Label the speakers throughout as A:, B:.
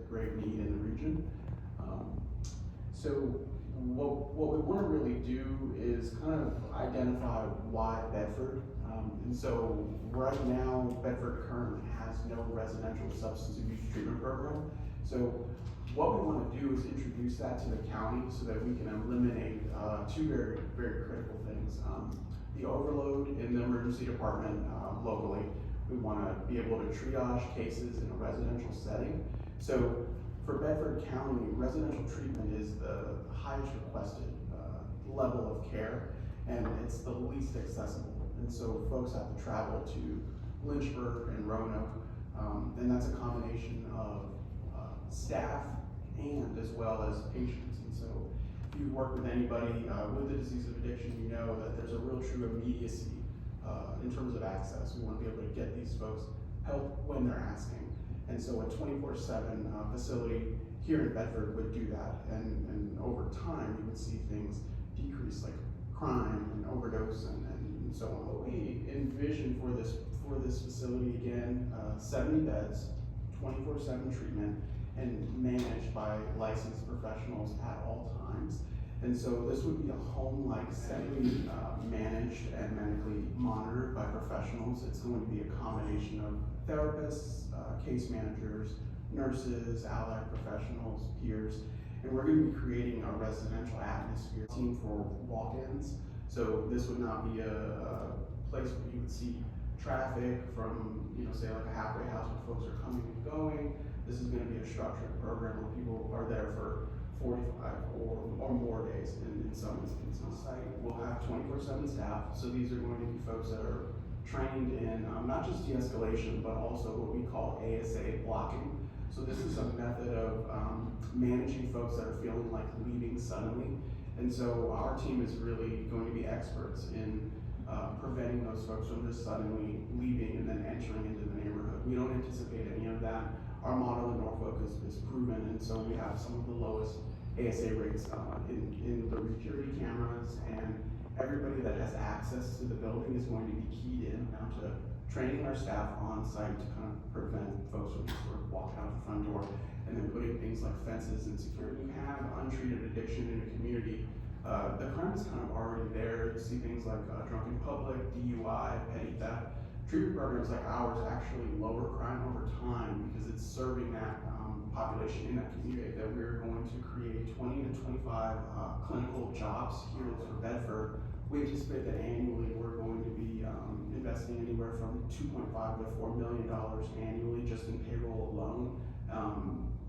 A: great need in the region. So what we want to really do is kind of identify why Bedford. And so right now, Bedford currently has no residential substance abuse treatment program. So what we want to do is introduce that to the county so that we can eliminate two very, very critical things. The overload in the emergency department locally. We want to be able to triage cases in a residential setting. So for Bedford County, residential treatment is the highest requested level of care, and it's the least accessible. And so folks have to travel to Lynchburg and Roanoke, and that's a combination of staff and as well as patients. And so if you work with anybody with the disease of addiction, you know that there's a real true immediacy in terms of access. We want to be able to get these folks help when they're asking. And so a 24/7 facility here in Bedford would do that. And over time, you would see things decrease, like crime and overdose and so on. What we envision for this facility, again, 70 beds, 24/7 treatment, and managed by licensed professionals at all times. And so this would be a home-like setting, managed and medically monitored by professionals. It's going to be a combination of therapists, case managers, nurses, allied professionals, peers, and we're going to be creating a residential atmosphere team for walk-ins. So this would not be a place where you would see traffic from, say like a halfway house where folks are coming and going. This is going to be a structured program where people are there for 45 or more days in some instances. Site will have 24/7 staff, so these are going to be folks that are trained in not just de-escalation, but also what we call ASA blocking. So this is a method of managing folks that are feeling like leaving suddenly. And so our team is really going to be experts in preventing those folks from just suddenly leaving and then entering into the neighborhood. We don't anticipate any of that. Our model in Norfolk is proven, and so we have some of the lowest ASA rates in the security cameras, and everybody that has access to the building is going to be keyed in now to training our staff on site to kind of prevent folks from just sort of walking out the front door, and then putting things like fences and security. You have untreated addiction in a community. The crime is kind of already there. You see things like drunk in public, DUI, petty theft. Treatment programs like ours actually lower crime over time because it's serving that population in that community. That we're going to create 20 to 25 clinical jobs here for Bedford. We anticipate that annually we're going to be investing anywhere from $2.5 to $4 million annually just in payroll alone.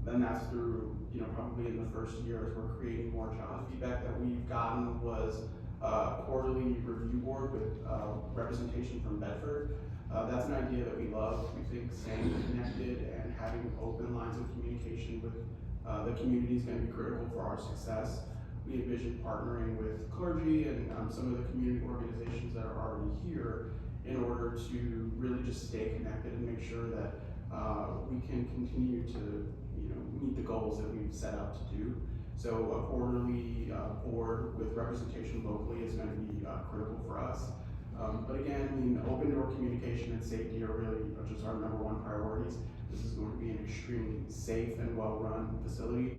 A: Then that's through, probably in the first year as we're creating more jobs. Feedback that we've gotten was a quarterly review board with representation from Bedford. That's an idea that we love. We think staying connected and having open lines of communication with the community is going to be critical for our success. We envision partnering with clergy and some of the community organizations that are already here in order to really just stay connected and make sure that we can continue to meet the goals that we've set out to do. So a quarterly board with representation locally is going to be critical for us. But again, open door communication and safety are really just our #1 priorities. This is going to be an extremely safe and well-run facility.